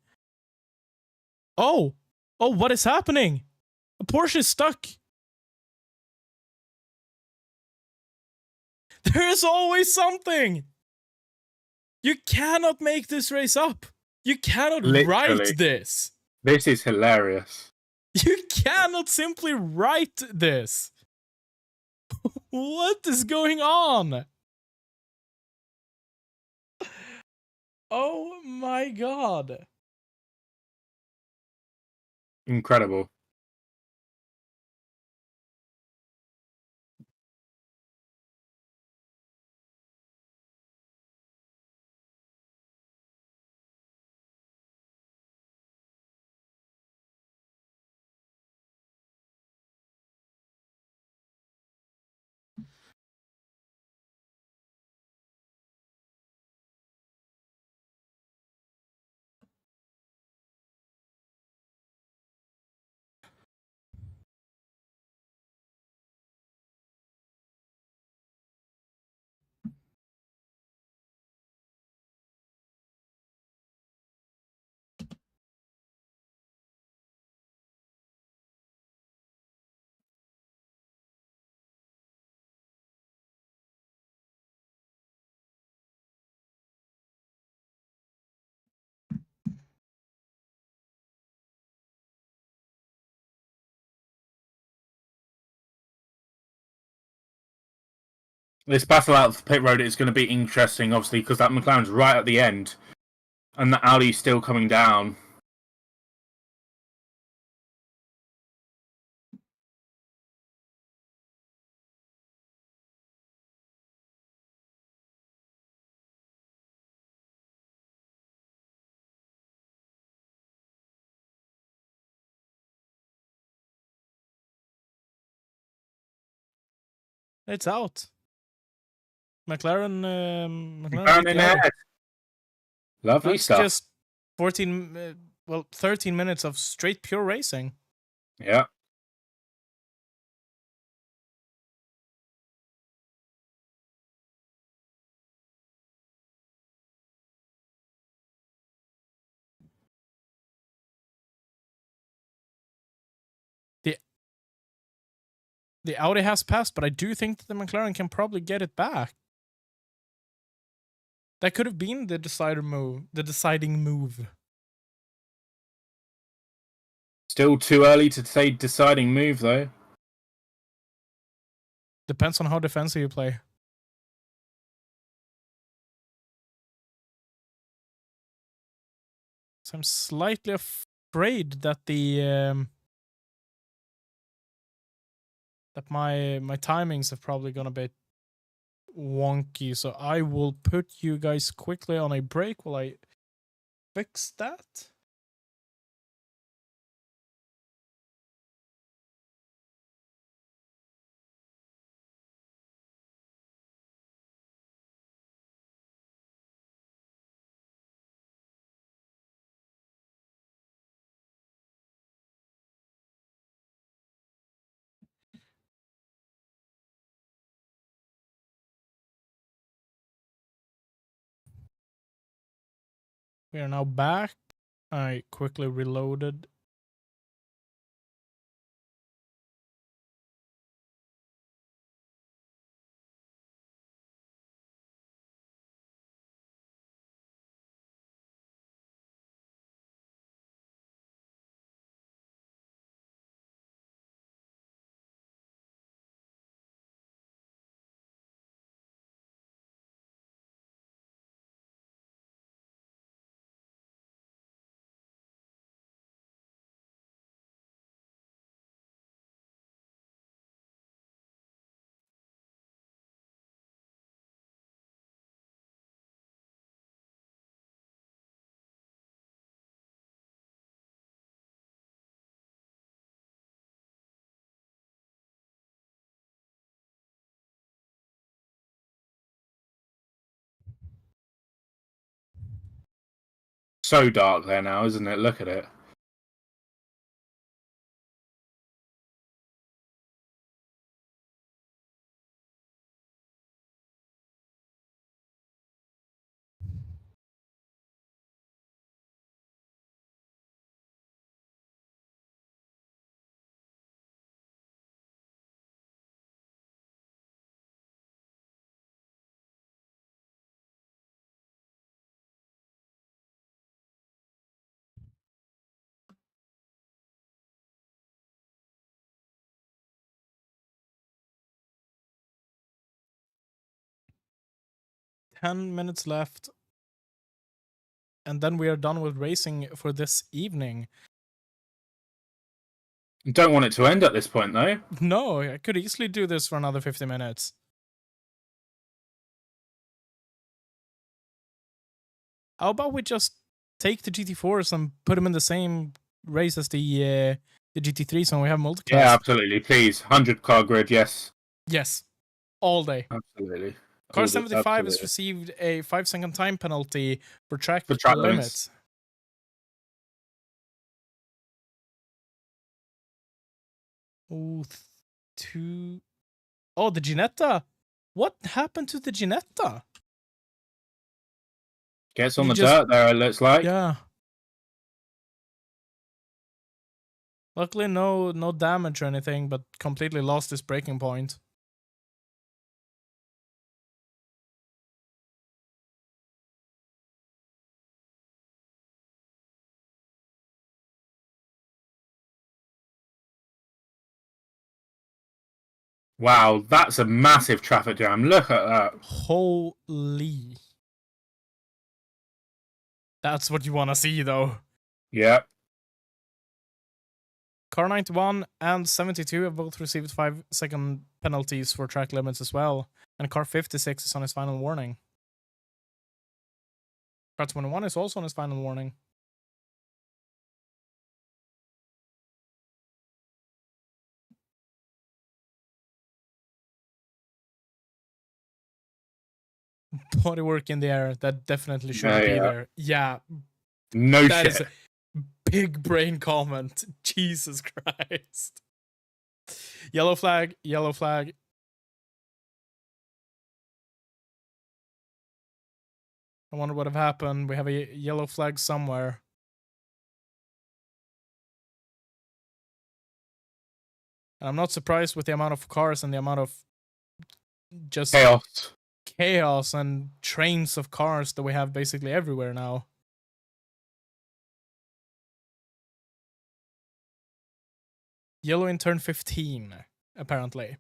Oh, what is happening? A Porsche is stuck. There is always something. You cannot make this race up. You cannot write this. This is hilarious. You cannot simply write this. What is going on? Oh my god. Incredible. This battle out of the pit road is going to be interesting, obviously, because that McLaren's right at the end, and the Audi's still coming down. It's out. McLaren In ahead. Lovely That's stuff. just 13 minutes of straight pure racing. Yeah. The Audi has passed, but I do think that the McLaren can probably get it back. That could have been the deciding move. Still too early to say deciding move, though. Depends on how defensive you play. So I'm slightly afraid that that my timings are probably gonna be wonky. So I will put you guys quickly on a break while I fix that. We are now back. I quickly reloaded. So dark there now, isn't it? Look at it. $10 left. And then we are done with racing for this evening. Don't want it to end at this point, though. No, I could easily do this for another 50 minutes. How about we just take the GT4s and put them in the same race as the GT3s when we have multiclass? Yeah, absolutely. Please. 100-car grid, yes. Yes. All day. Absolutely. Car 75 has received a 5-second time penalty for track limits. Oh, the Ginetta. What happened to the Ginetta? Gets on the dirt there, it looks like. Yeah. Luckily, no damage or anything, but completely lost his braking point. Wow, that's a massive traffic jam. Look at that. Holy. That's what you want to see, though. Yep. Car 91 and 72 have both received 5-second penalties for track limits as well. And car 56 is on his final warning. Car 21 is also on his final warning. Bodywork in the air, that definitely shouldn't be there. Yeah. No shit. That is a big brain comment. Jesus Christ. Yellow flag, yellow flag. I wonder what have happened. We have a yellow flag somewhere. And I'm not surprised with the amount of cars and the amount of just chaos and trains of cars that we have basically everywhere now. Yellow in turn 15, apparently.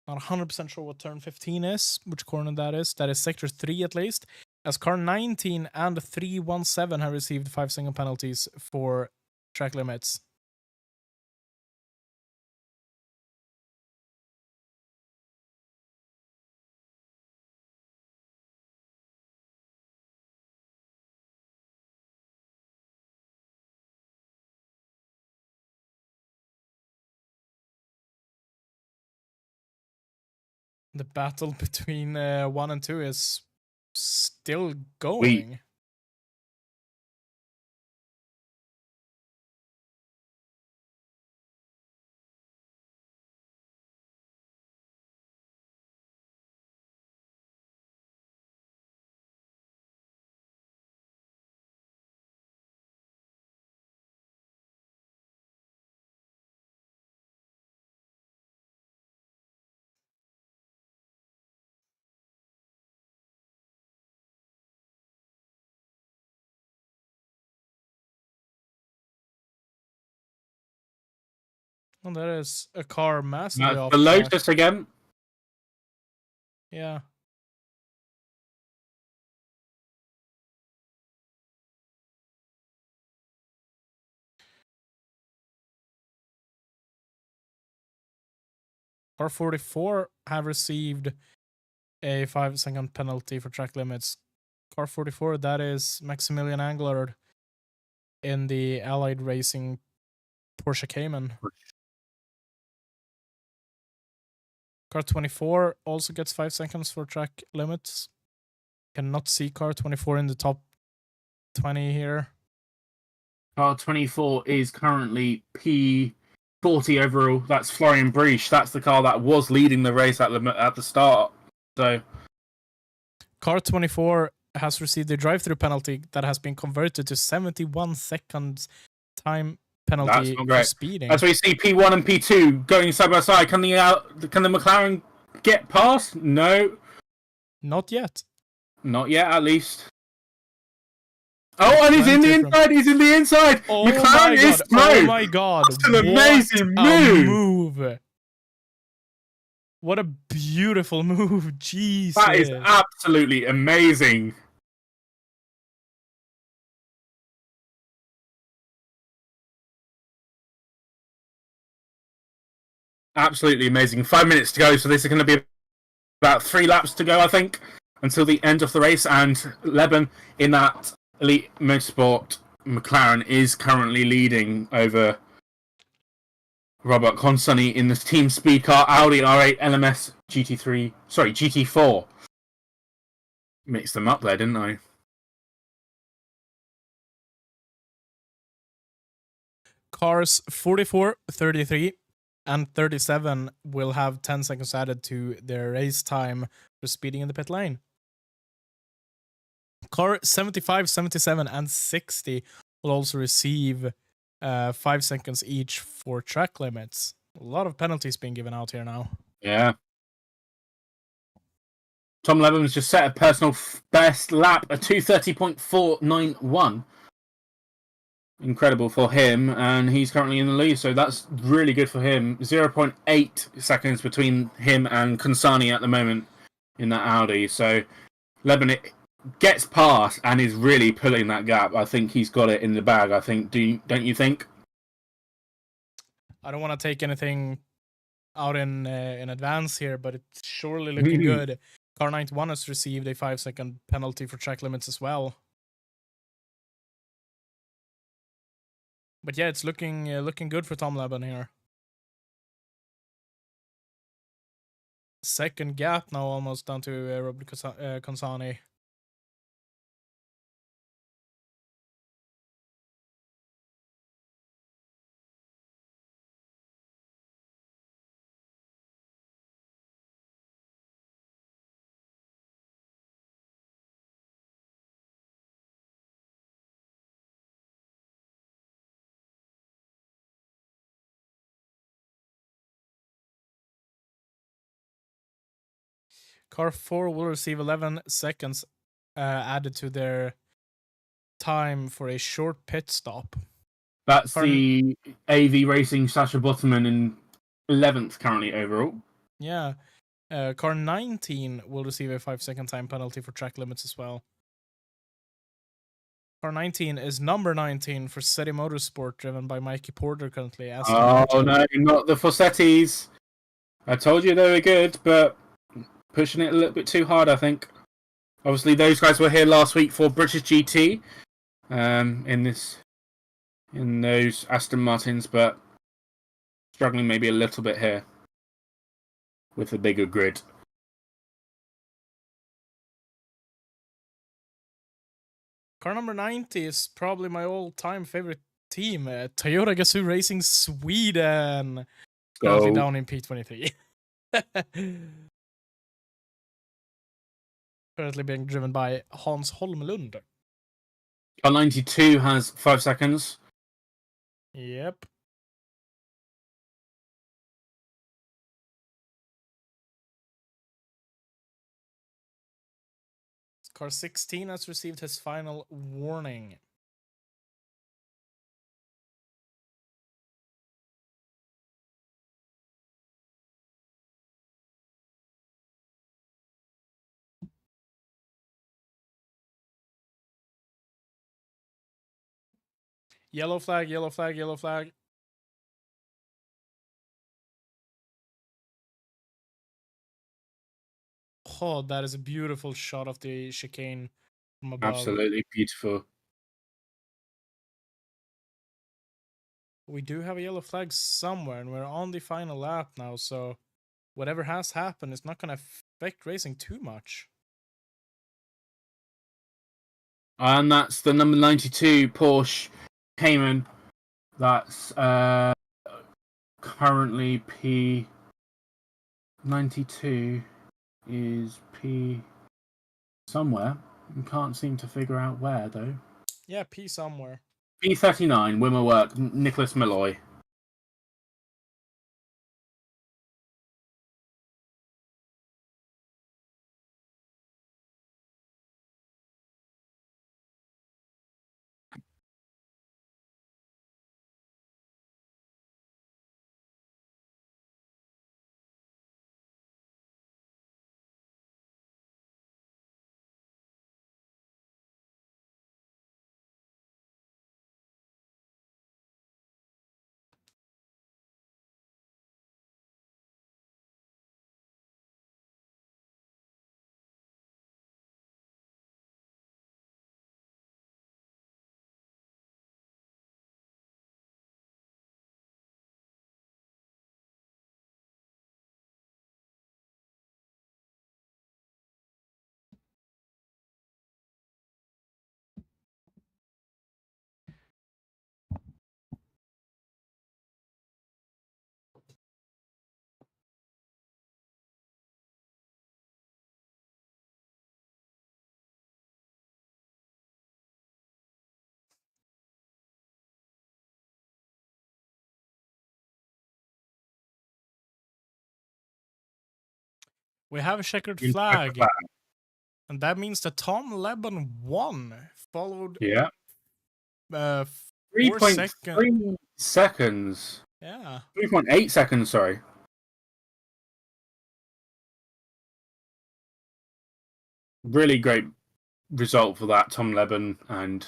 Not 100% sure what turn 15 is, which corner that is. That is sector 3 at least. as car 19 and 317 have received 5-second penalties for track limits. The battle between 1 and 2 is still going. And that is a car massively off The track. Lotus again. Yeah. Car 44 have received a 5-second penalty for track limits. Car 44, that is Maximilian Angler in the Allied Racing Porsche Cayman. Car 24 also gets 5 seconds for track limits. Cannot see car 24 in the top 20 here. Car 24 is currently P40 overall. That's Florian Briesch. That's the car that was leading the race at the start. So, car 24 has received a drive-through penalty that has been converted to 71 seconds time penalty for speeding. That's where you see P1 and P2 going side by side. Can the McLaren get past? No. Not yet. Not yet, at least. Oh, and he's in the inside. He's in the inside. Oh McLaren is through. Oh my god. That's an amazing move. What a beautiful move. Jesus. That is absolutely amazing. Absolutely amazing. 5 minutes to go, so this is going to be about 3 laps to go, I think, until the end of the race. And Leben in that Elite Motorsport McLaren is currently leading over Robert Consonni in the team speed car Audi R8 LMS GT4. Mixed them up there, didn't I? Cars 44, 33, and 37 will have 10 seconds added to their race time for speeding in the pit lane. Car 75, 77, and 60 will also receive 5 seconds each for track limits. A lot of penalties being given out here now. Yeah. Tom Leben's just set a personal best lap, a 2:30.491. Incredible for him, and he's currently in the lead, so that's really good for him. 0.8 seconds between him and Consonni at the moment in that Audi. So Leben gets past and is really pulling that gap. I think he's got it in the bag. I think. Don't you think? I don't want to take anything out in advance here, but it's surely looking good. Car 91 has received a 5-second penalty for track limits as well. But yeah, it's looking good for Tom Leben here. Second gap now, almost down to Robert Consonni. Car 4 will receive 11 seconds added to their time for a short pit stop. That's the AV Racing Sasha Botterman in 11th currently overall. Yeah. Car 19 will receive a 5-second time penalty for track limits as well. Car 19 is number 19 for City Motorsport, driven by Mikey Porter currently. Oh, no, not the Fossettis. I told you they were good, but pushing it a little bit too hard, I think. Obviously, those guys were here last week for British GT in those Aston Martins, but struggling maybe a little bit here with the bigger grid. Car number 90 is probably my all-time favorite team, Toyota Gazoo Racing Sweden. Currently down in P23. Currently being driven by Hans Holmlund. Car 92 has 5 seconds. Yep. Car 16 has received his final warning. Yellow flag, yellow flag, yellow flag. Oh, that is a beautiful shot of the chicane from above. Absolutely beautiful. We do have a yellow flag somewhere, and we're on the final lap now, so whatever has happened is not going to affect racing too much. And that's the number 92 Porsche Cayman. That's currently P92 is P somewhere. I can't seem to figure out where, though. Yeah, P somewhere. P39, Wimmer Work, Nicholas Malloy. We have a checkered flag. And that means that Tom Leben won, followed 3.3 seconds. Yeah. 3.8 seconds, sorry. Really great result for that Tom Leben and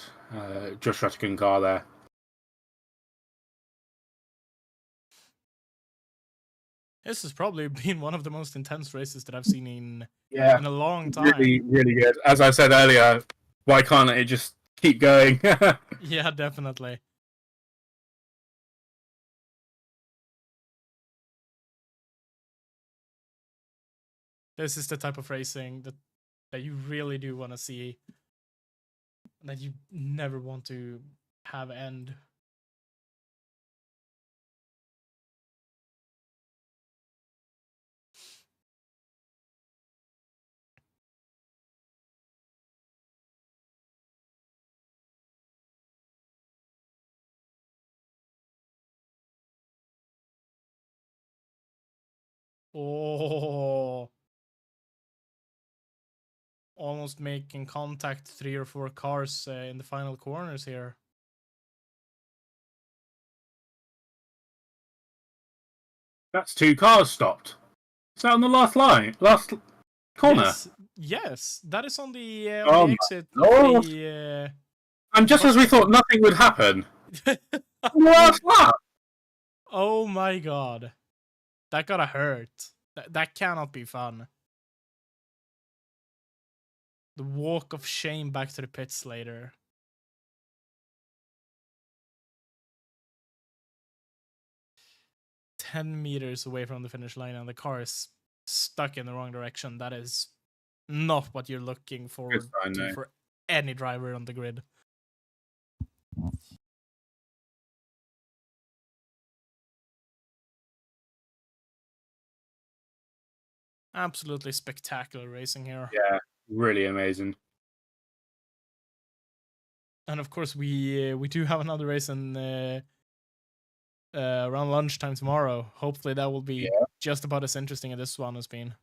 Josh Ruttigan car there. This has probably been one of the most intense races that I've seen in a long time. Really, really good. As I said earlier, why can't it just keep going? Yeah, definitely. This is the type of racing that you really do want to see, that you never want to have end. Oh, almost making contact 3 or 4 cars in the final corners here. That's 2 cars stopped. Is that on the last line? Last corner? Yes, that is on the Oh exit. Lord. And just as we thought nothing would happen, what's that? Oh my god. That gotta hurt. That cannot be fun. The walk of shame back to the pits later. $10 meters away from the finish line and the car is stuck in the wrong direction. That is not what you're looking forward to for any driver on the grid. Absolutely spectacular racing here. Yeah, really amazing. And of course, we do have another race in around lunchtime tomorrow. Hopefully, that will be just about as interesting as this one has been.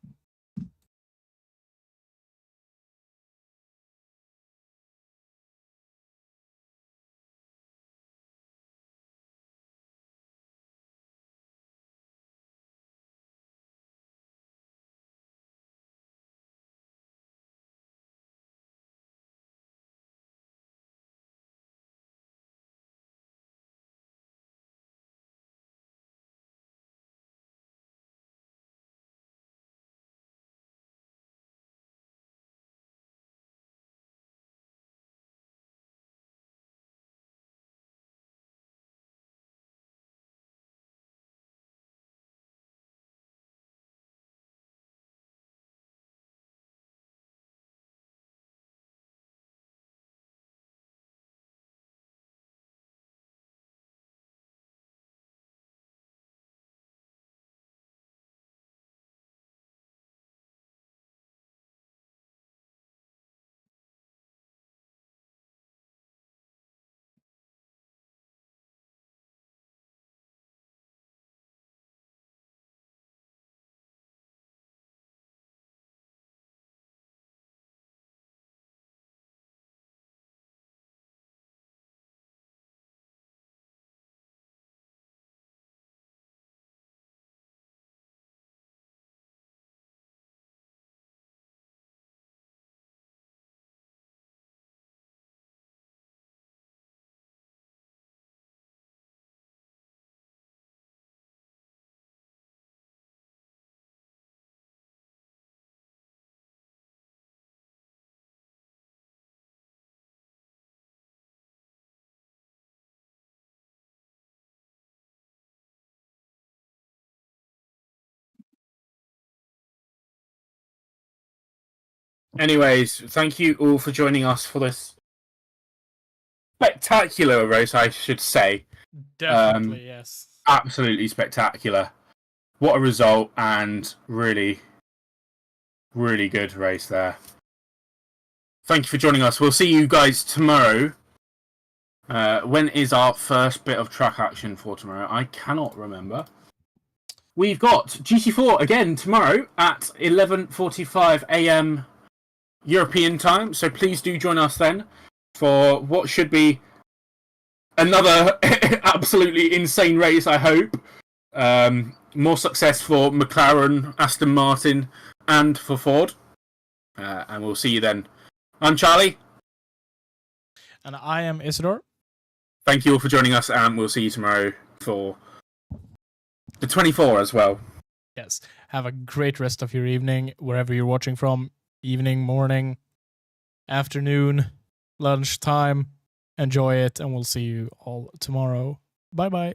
Anyways, thank you all for joining us for this spectacular race, I should say. Definitely, yes. Absolutely spectacular. What a result, and really, really good race there. Thank you for joining us. We'll see you guys tomorrow. When is our first bit of track action for tomorrow? I cannot remember. We've got GT4 again tomorrow at 11:45 a.m. European time, so please do join us then for what should be another absolutely insane race, I hope. More success for McLaren, Aston Martin, and for Ford. And we'll see you then. I'm Charlie. And I am Isidor. Thank you all for joining us, and we'll see you tomorrow for the 24 as well. Yes. Have a great rest of your evening, wherever you're watching from. Evening, morning, afternoon, lunchtime. Enjoy it, and we'll see you all tomorrow. Bye-bye.